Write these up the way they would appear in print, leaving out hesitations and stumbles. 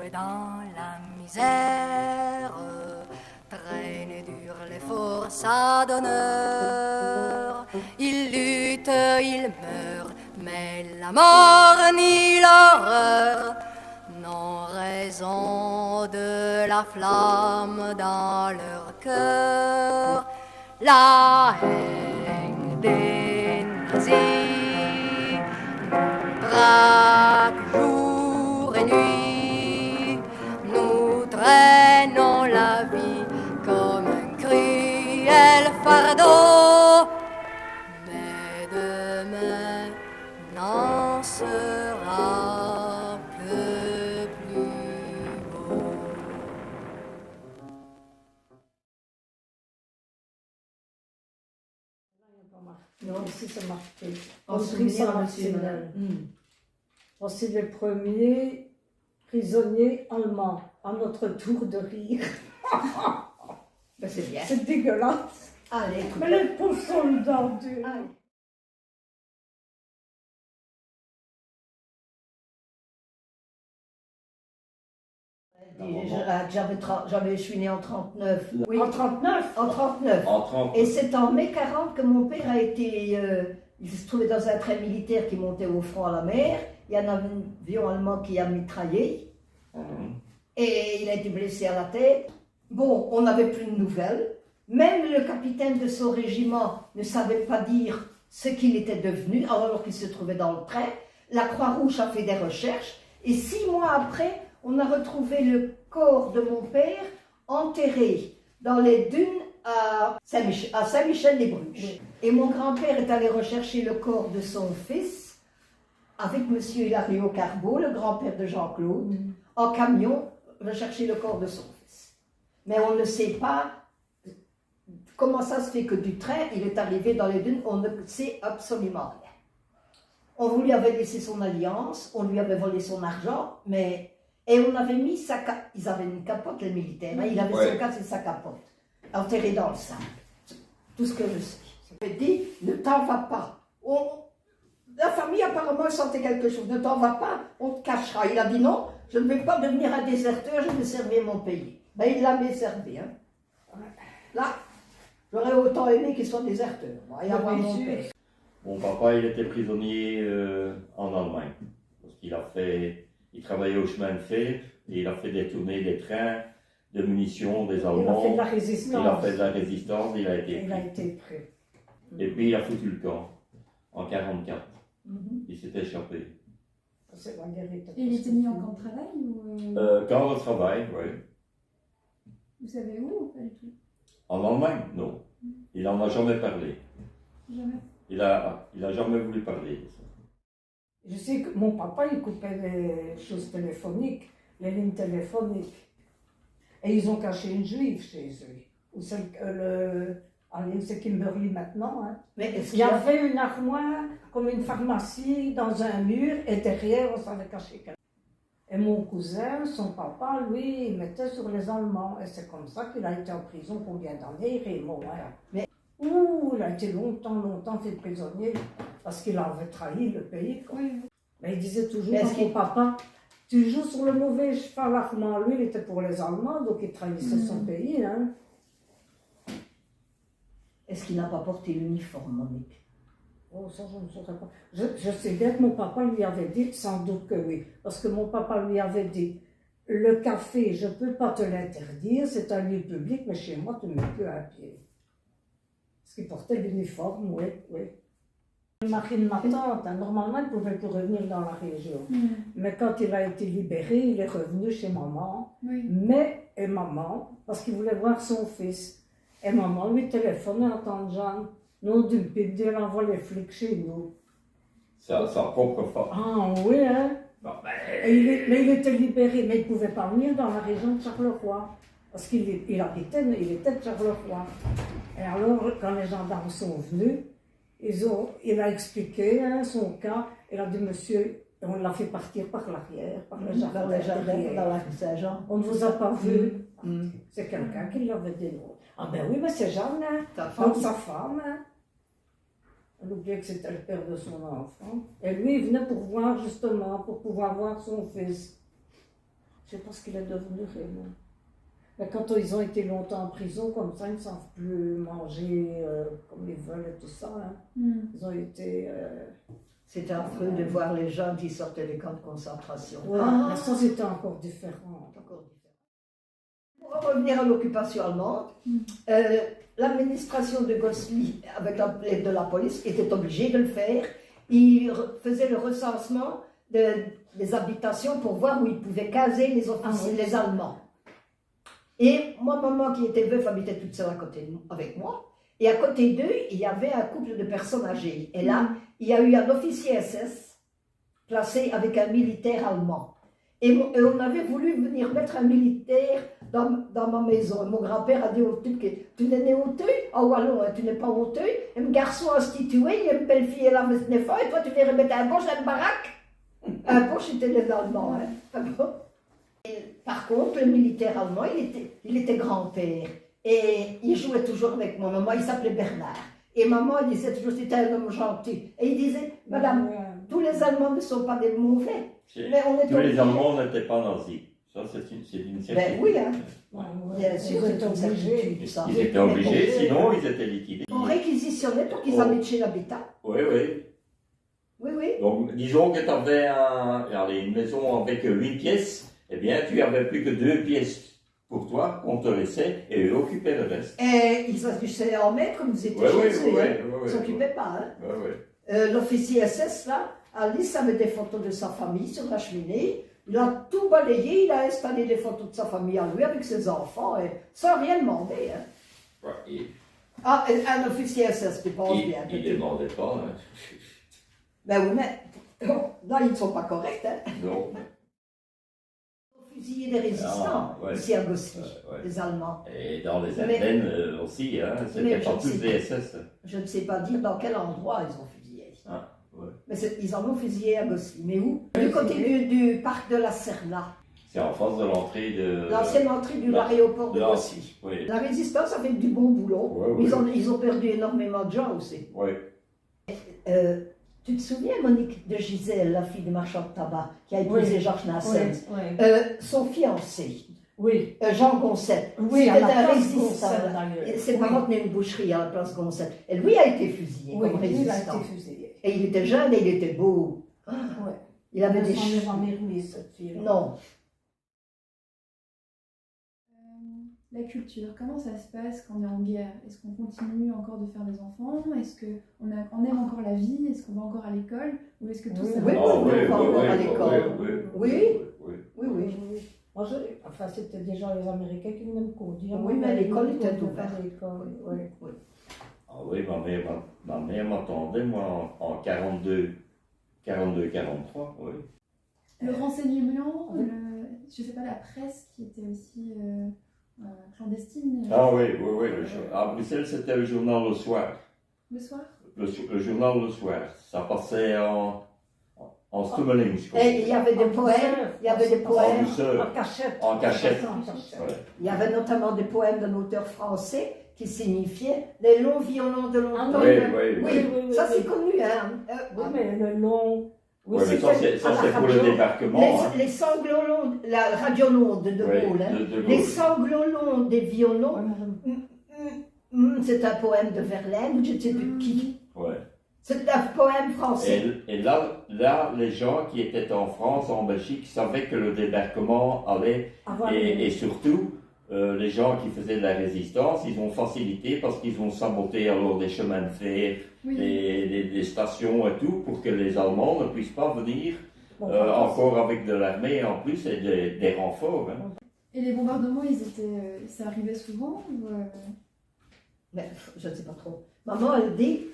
est dans la misère, traîne et dure l'effort sa d'honneur. Il lutte, il meurt, mais la mort ni l'horreur n'ont raison de la flamme dans leur cœur. La haine des nazis braque jour et nuit, nous traînons la vie comme un cruel fardeau, mais demain n'en sera que plus beau. Non, ici c'est marqué. En souvenir national. Voici les premiers prisonniers allemands. À notre tour de rire. Ben, c'est bien. C'est dégueulasse. Allez, écoute. Mais les pauvres soldats, Dieu. Allez. Je suis née en 39. Oui. En 39. En 39. En 30. Et c'est en mai 40 que mon père a été. Il se trouvait dans un train militaire qui montait au front à la mer. Il y en a un avion allemand qui a mitraillé. Et il a été blessé à la tête. Bon, on n'avait plus de nouvelles. Même le capitaine de son régiment ne savait pas dire ce qu'il était devenu alors qu'il se trouvait dans le train. La Croix-Rouge a fait des recherches. Et 6 mois après, on a retrouvé le corps de mon père enterré dans les dunes à Saint-Michel-les-Bruges. Oui. Et mon grand-père est allé rechercher le corps de son fils avec M. Hilario Carbo, le grand-père de Jean-Claude, en camion, rechercher le corps de son fils. Mais on ne sait pas comment ça se fait que du train, il est arrivé dans les dunes, on ne sait absolument rien. On lui avait laissé son alliance, on lui avait volé son argent, mais... Et on avait mis ils avaient une capote, les militaires, hein, il avait son casque et sa capote, enterré dans le sable. Tout ce que je sais. J'ai dit, ne t'en vas pas. La famille apparemment sentait quelque chose, ne t'en vas pas, on te cachera. Il a dit non, je ne vais pas devenir un déserteur, je vais servir mon pays. Ben il l'a desservi. Hein. Là, j'aurais autant aimé qu'il soit déserteur. Moi, et avoir mon père. Mon papa, il était prisonnier en Allemagne. Parce il travaillait au chemin de fer et il a fait des tournées des trains, de munitions des Allemands. Il a fait de la résistance. Il a fait de la résistance, il a été pris. Et puis il a foutu le camp en 1944. Il s'est échappé. Et il était mis en camp de travail ou Camp de travail, oui. Vous savez où ou pas du tout? En Allemagne, non. Il n'en a jamais parlé. Jamais. Il a jamais voulu parler de ça. Je sais que mon papa, il coupait les choses téléphoniques, les lignes téléphoniques. Et ils ont caché une juive chez eux. Ou celle, c'est Kimberly maintenant. Hein. Mais il y avait une armoire, comme une pharmacie, dans un mur, et derrière, on savait cacher quelqu'un. Et mon cousin, son papa, lui, il mettait sur les Allemands. Et c'est comme ça qu'il a été en prison combien d'années, Raymond. Hein. Mais il a été longtemps fait prisonnier parce qu'il avait trahi le pays. Quoi. Oui. Mais il disait toujours à mon papa, tu joues sur le mauvais cheval allemand. Lui, il était pour les Allemands, donc il trahissait son pays. Hein. Est-ce qu'il n'a pas porté l'uniforme, Monique? Oh, ça, je ne saurais pas. Je sais bien que mon papa lui avait dit, sans doute que oui. Parce que mon papa lui avait dit, le café, je ne peux pas te l'interdire, c'est un lieu public, mais chez moi, tu ne mets plus un pied. Parce qu'il portait l'uniforme, oui. Le mari de ma tante, hein, normalement, il ne pouvait plus revenir dans la région. Mais quand il a été libéré, il est revenu chez maman. Et maman, parce qu'il voulait voir son fils. Et maman lui téléphonait à tante Jeanne. Nom d'une pipe, elle envoie les flics chez nous. Sa propre femme. Ah oui, hein. Bon, Mais il était libéré, mais il ne pouvait pas venir dans la région de Charleroi. Parce qu'il était de Charleroi. Et alors, quand les gendarmes sont venus, il a expliqué son cas. Il a dit, monsieur, on l'a fait partir par l'arrière, par le jardin. Dans le jardin, dans la rue Saint-Jean. On ne vous a pas vu. C'est quelqu'un qui l'avait dit. Ah ben oui, mais c'est Jeanne, hein. Donc sa femme. Hein. Elle oubliait que c'était le père de son enfant. Et lui, il venait pour voir, justement, pour pouvoir voir son fils. Je sais pas ce qu'il est devenu réellement. Mais quand ils ont été longtemps en prison, comme ça, ils ne savent plus manger comme ils veulent et tout ça. Hein. Ils ont été... C'était affreux de voir les gens qui sortaient des camps de concentration. Ouais, mais ça, c'était encore différent. Pour en revenir à l'occupation allemande, l'administration de Gosselies, avec l'aide de la police, était obligée de le faire. Ils faisaient le recensement des habitations pour voir où ils pouvaient caser les officiers, les Allemands. Et moi, maman qui était veuve habitait toute seule à côté avec moi. Et à côté d'eux, il y avait un couple de personnes âgées. Et là, il y a eu un officier SS placé avec un militaire allemand. Et on avait voulu venir mettre un militaire dans ma maison. Et mon grand-père a dit au type, tu n'es né au Teuil? Ah ouais, non, tu n'es pas au Teuil. Et mon garçon institué, il y a une belle fille et là, mais ce n'est pas. Et toi, tu viens remettre un poche dans une baraque? Un poche, c'était les Allemands. Hein. Et, par contre, le militaire allemand, il était grand-père. Et il jouait toujours avec moi. Maman, il s'appelait Bernard. Et maman, elle disait toujours, c'était un homme gentil. Et il disait, madame, tous les Allemands ne sont pas des mauvais. Mais on est tous les Allemands n'étaient pas nazis. Ça, c'est une certitude. Ben oui, hein. Bien sûr, c'est une certitude, ça. Ils étaient obligés, sinon ils étaient liquidés. On réquisitionnait pour qu'ils habitent chez l'habitat. Oui, oui. Oui, oui. Donc, disons que tu avais une maison avec 8 pièces, eh bien, tu n'avais plus que 2 pièces pour toi, qu'on te laissait, et eux occupaient le reste. Et ils s'amusaient en mettre comme ils étaient chez eux. Ils ne s'occupaient pas. Hein. L'officier SS, là, Alice avait des photos de sa famille sur la cheminée. Il a tout balayé, il a installé des photos de sa famille à lui avec ses enfants, et sans rien demander. Hein. Ouais, un officier SS, tu penses bien. Il ne demandait pas. Hein. Ben oui, mais là, ils ne sont pas corrects. Hein. Non. Fusiller des résistants, ici à Gosselies, les Allemands. Et dans les Ardennes aussi, hein, c'était pas tous des SS. Je ne sais pas dire dans quel endroit ils ont fusillé. Ouais. Mais ils en ont fusillé à Gosselies. Mais où? Du côté du parc de la Serna. C'est en face de l'entrée de... L'ancienne entrée de l'aéroport de Gosselies. Oui. La résistance a fait du bon boulot. Ils ont perdu énormément de gens aussi. Oui. Tu te souviens, Monique de Gisèle, la fille du marchand de tabac, qui a épousé Georges Nassel, son fiancé, Jean Goncet, c'était un résistant. Ses parents tenaient une boucherie à la place Goncet. Et lui a été fusillé comme résistant. Et il était jeune et il était beau. Il avait des cheveux. Non. La culture, comment ça se passe quand on est en guerre? Est-ce qu'on continue encore de faire des enfants? Est-ce qu'on aime encore la vie? Est-ce qu'on va encore à l'école? Ou est-ce que tout ça... Oui, on va encore à l'école. Oui. Moi, enfin, c'était déjà les Américains qui venaient me conduire. Oui, mais l'école était ouverte. Ah oui, ma mère m'attendait, moi, en 42, 43, oui. Le renseignement, je sais pas, la presse qui était aussi... clandestine. Ah oui. À Bruxelles, c'était le journal Le Soir. Le soir? Le journal Le Soir. Ça passait en stummeling, je crois. Et il y avait des poèmes. En cachette. Ouais. Il y avait notamment des poèmes d'un auteur français qui signifiait les longs violons de longtemps. Oui. Ça c'est connu, hein. Oui, mais le long... Oui, mais ça c'est pour le débarquement. Les sanglots longs, la radiononde de Gaulle, hein. Les sanglots longs des violons, c'est un poème de Verlaine, ou je ne sais plus de qui. Ouais. C'est un poème français. Et là, les gens qui étaient en France, en Belgique, savaient que le débarquement allait, et surtout, les gens qui faisaient de la résistance, ils ont facilité parce qu'ils ont saboté alors des chemins de fer, des stations et tout, pour que les Allemands ne puissent pas venir encore avec de l'armée en plus et des renforts. Hein. Et les bombardements, ça arrivait souvent ou Mais je ne sais pas trop. Maman, elle dit,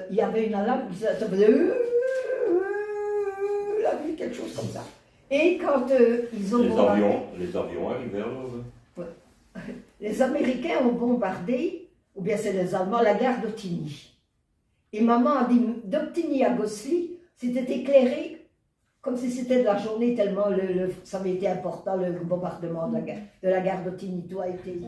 il y avait une alarme, ça faisait la nuit, quelque chose comme ça. Et quand ils ont les avions arrivaient alors. Les Américains ont bombardé, ou bien c'est les Allemands, la gare d'Ottigny. Et maman a dit, d'Ottigny à Gosselies, c'était éclairé comme si c'était de la journée, tellement ça avait été important, le bombardement de la gare d'Ottigny. Tout a été...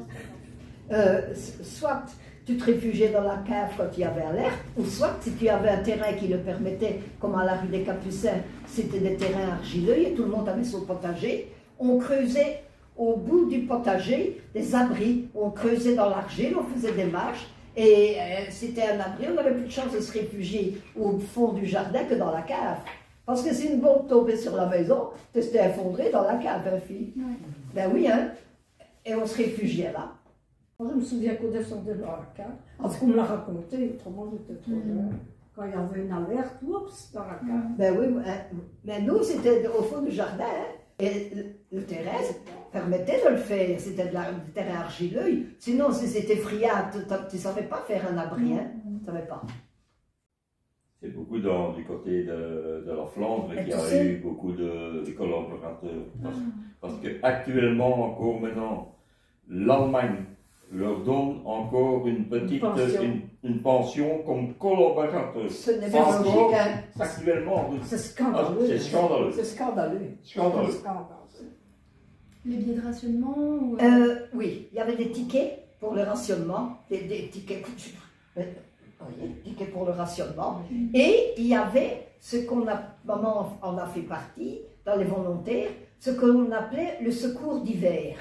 soit tu te réfugiais dans la cave quand il y avait alerte, ou soit si tu avais un terrain qui le permettait, comme à la rue des Capucins, c'était des terrains argileux et tout le monde avait son potager. on creusait au bout du potager des abris. On creusait dans l'argile, on faisait des marches. Et c'était un abri, on n'avait plus de chance de se réfugier au fond du jardin que dans la cave. Parce que si une bombe tombait sur la maison, c'était effondré dans la cave, hein, fille. Ouais. Ben oui, hein. Et on se réfugiait là. Moi, je me souviens qu'on descendait dans la cave. Parce qu'on me l'a raconté, autrement j'étais trop jeune. Quand il y avait une alerte, oups, dans la cave. Ben oui, mais nous, c'était au fond du jardin. Hein. Et le terrain permettait de le faire. C'était du terrain argileux. Sinon, si c'était friable, tu ne savais pas faire un abri. Hein. Tu ne savais pas. C'est beaucoup du côté de la Flandre qu'il y a eu beaucoup de collaborateurs. Parce qu'actuellement, encore maintenant, l'Allemagne leur donne encore une petite une pension comme collaborateur. Ce n'est pas logique. Hein. Actuellement, c'est scandaleux. C'est scandaleux. C'est scandaleux. Scandaleux. Les billets de rationnement ou... Oui, il y avait des tickets pour le rationnement, des tickets, tickets pour le rationnement. Et il y avait ce qu'on a, maman en a fait partie, dans les volontaires, ce qu'on appelait le secours d'hiver.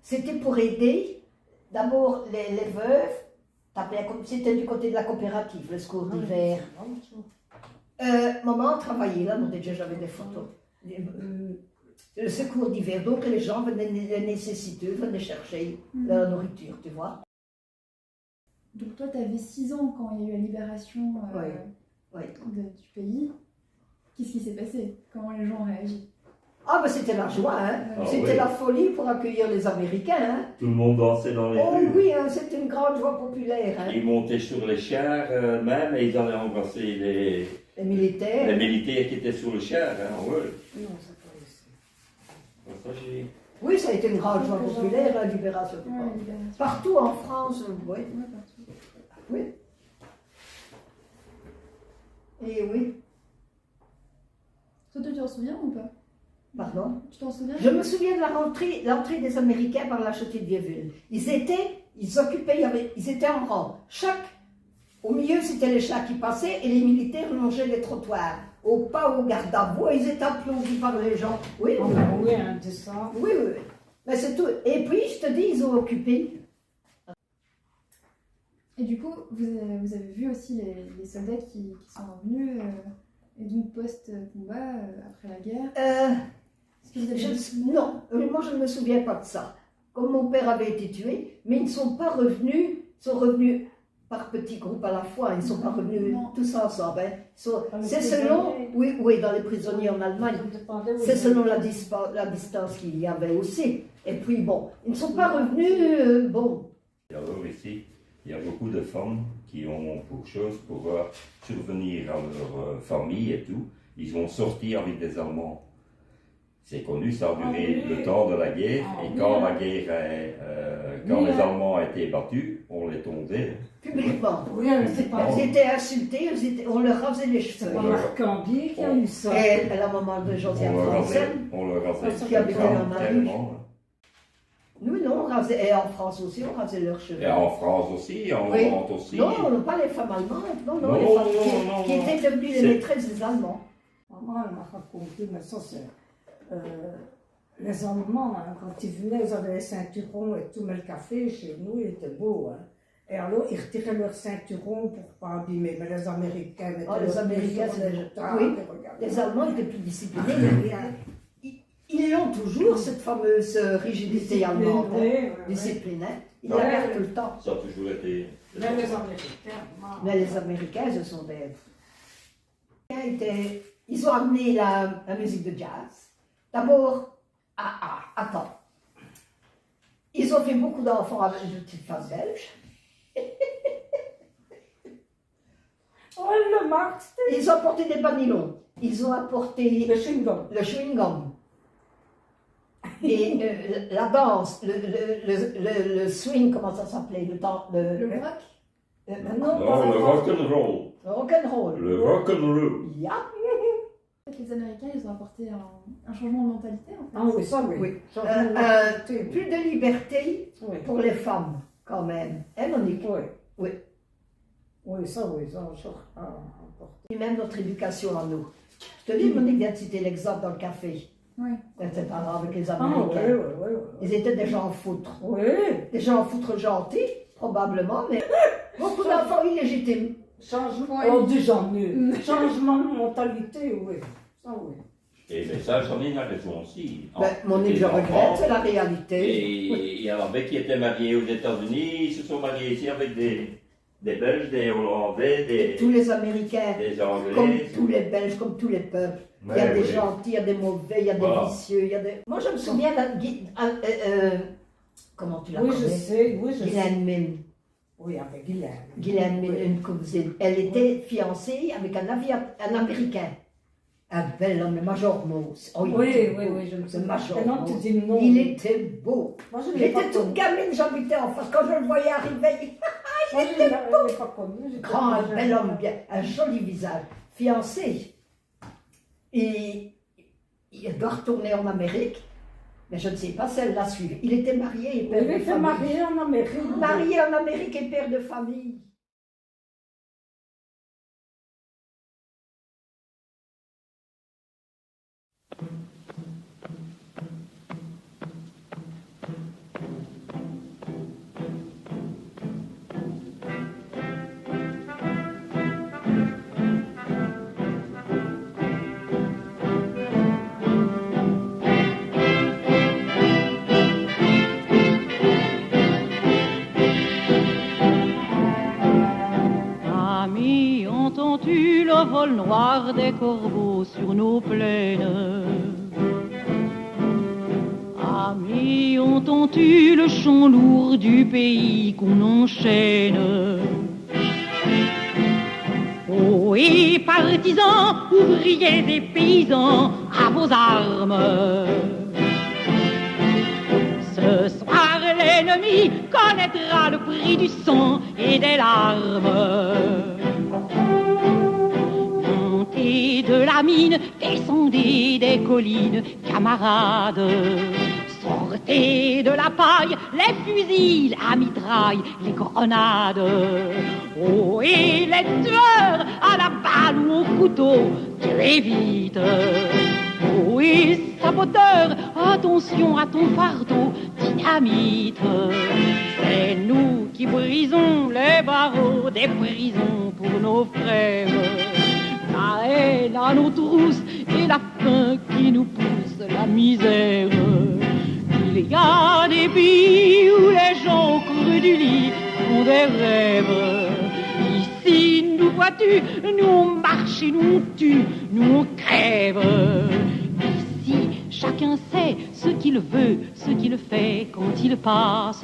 C'était pour aider d'abord les veuves, c'était du côté de la coopérative, le secours d'hiver. Maman travaillait là, déjà j'avais des photos. Le secours d'hiver, donc les gens venaient les nécessiteux, venaient chercher la nourriture, tu vois. Donc toi, tu avais 6 ans quand il y a eu la libération du pays. Qu'est-ce qui s'est passé? Comment les gens ont réagi? Ah ben c'était la joie, hein. Ah, c'était oui. la folie pour accueillir les Américains. Hein. Tout le monde dansait dans les Oh rues. oui, hein, c'était une grande joie populaire. Hein. Ils montaient sur les chars même et ils allaient embrasser les Les militaires. qui étaient sur le char. Hein, ouais. Non, c'est pas ici. Ça, j'ai... Oui, ça a été une grande joie populaire, la libération. Ouais, la libération. Partout en France, oui. Ouais, partout. Oui. Et oui, Toi, tu t'en souviens ou pas? pardon. Tu t'en souviens? Je me souviens de l'entrée des Américains par la château de Vieux-Ville. Ils étaient en rang. Au milieu, c'était les chars qui passaient et les militaires longeaient les trottoirs. Au pas au garde à vous, ils étaient applaudis par les gens. Oui, Ah, oui, ben oui, un dessin. oui. Mais c'est tout. Et puis, je te dis, ils ont occupé. Et du coup, vous avez vu aussi les soldats qui sont revenus, et donc post-combat, après la guerre. Est-ce que vous avez vu? Non, moi je ne me souviens pas de ça. Comme mon père avait été tué, mais ils ne sont pas revenus, ils sont revenus par petits groupes à la fois, ils ne sont pas revenus Non. tous ensemble. Hein. les C'est selon, prisonniers. oui, dans les prisonniers en Allemagne, c'est selon la distance qu'il y avait aussi. Et puis bon, ils ne sont pas revenus, bon. Et alors ici, il y a beaucoup de femmes qui ont pour chose pour survenir à leur famille et tout. Ils ont sorti avec des Allemands. C'est connu, ça a duré le temps de la guerre. Et quand la guerre, quand les Allemands ont été battus, on les tombait. Publiquement. Oui, c'est pas Ils étaient insultés, on leur rasait les cheveux. pas Marcandier qui a eu ça. Et la maman de Josiane Franzen, On le rasait. qui habitait en Marie. Tellement. nous non, on rasait, et en France aussi, on rasait leurs cheveux. Et en France aussi, en Oui. Hollande aussi. Non, pas les femmes allemandes, non, Non, les femmes non, qui non. étaient devenues les C'est- maîtresses des Allemands. Maman, elle m'a raconté, mais ça c'est... les Allemands, hein, quand ils venaient, ils avaient les ceinturons et tout, mais le café chez nous, il était beau. Hein. Et alors, ils retiraient leurs ceinturons pour ne pas abîmer. Mais les Américains mettaient les leurs Américains, pieds sur c'est- les tables, oui. et regardaient. Les Allemands étaient plus disciplinés. Ah, rien. Ils ont toujours cette fameuse rigidité allemande. Hein. Oui, oui, oui. Discipline, hein. Ils Ouais. la gardent tout le temps. Ça a toujours été. Mais les Américains, Mais les Américains, ce sont des... Ils ont amené la musique de jazz. D'abord, attends. Ils ont fait beaucoup d'enfants avec une petite femme belge. oh, le Marx, Ils ont apporté des banilons. Ils ont apporté le chewing-gum. le chewing-gum. Et la danse, le swing, comment ça s'appelait? Le rock? Non, Non, le rock'n'roll. le rock'n'roll. Le rock'n'roll. Yeah. En fait, les Américains, ils ont apporté un changement de mentalité, en fait. Ah oui, ça oui. Oui. Changement de mentalité, Plus de liberté oui. pour les femmes, quand même. Hein, Monique? Oui. Oui. Oui, ça important. Et même notre éducation à nous. Je te dis, Monique vient de citer l'exemple dans le café. Oui. C'était pas grave avec les Ah, Américains. oui. Ils étaient des gens foutres. Oui. Des gens foutres gentils, probablement, mais beaucoup d'enfants illégitimes. Changement. Oui. Oh, déjà mieux. Changement de mentalité, oui. Ça, oui. Et ben ça, j'en ai une raison aussi. Ben, mon Les je enfants, regrette, c'est la réalité. Et il y en avait qui étaient mariés aux États-Unis, ils se sont mariés ici avec des Belges, des Hollandais, Tous les Américains, des comme Anglais. tous les Belges, comme tous les peuples. Il y a des gentils, il y a des mauvais, il y a Voilà. des vicieux, il y a des... Moi, je me souviens comment tu la Oui, connais? je sais, oui, je sais. Guylaine Mine. Oui, avec Guylaine. Guylaine Mine, Oui. une cousine. Elle était fiancée avec un Américain. Un bel homme, le Major Moss. Oh, il Oui, était oui, beau. oui, je me Le souviens. Major Et non, tu Moss. dis non. Il était beau. Moi, je ne l'ai pas J'étais toute connu. gamine, j'habitais en face. Quand je le voyais arriver, Moi, je ne l'ai pas connu. J'étais grand, un jeune. bel homme, bien, un joli visage, fiancé. Et il doit retourner en Amérique, mais je ne sais pas si elle l'a suivi. Il était marié et père Il de était famille. marié en Amérique. Marié en Amérique et père de famille. Amis, entends-tu le vol noir des corbeaux sur nos plaines? Amis, entends-tu le chant lourd du pays qu'on enchaîne? Oh, et partisans, ouvriers et paysans, à vos armes! Ce soir, l'ennemi connaîtra le prix du sang et des larmes. Montez de la mine, descendez des collines, camarades. Sortez de la paille, les fusils, la mitraille, les grenades. Oh, et les tueurs à la balle ou au couteau, tuez vite. Oh, et saboteur, attention à ton fardeau, dynamite. C'est nous qui brisons les barreaux des prisons pour nos frères. La haine à nos trousses et la faim qui nous pousse la misère. Il y a des pays où les gens creux du lit font des rêves. Ici, nous vois-tu, nous on marche et nous on tue, nous on crève. Ici, chacun sait ce qu'il veut, ce qu'il fait quand il passe.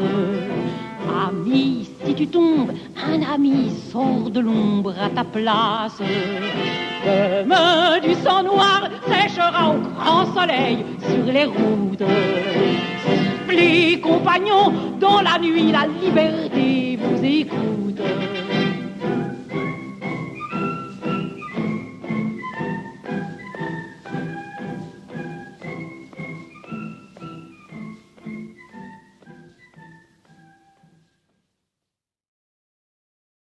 Ami, si tu tombes, un ami sort de l'ombre à ta place. Demain, du sang noir séchera au grand soleil sur les routes. Sifflez, compagnons, dans la nuit, la liberté vous écoute.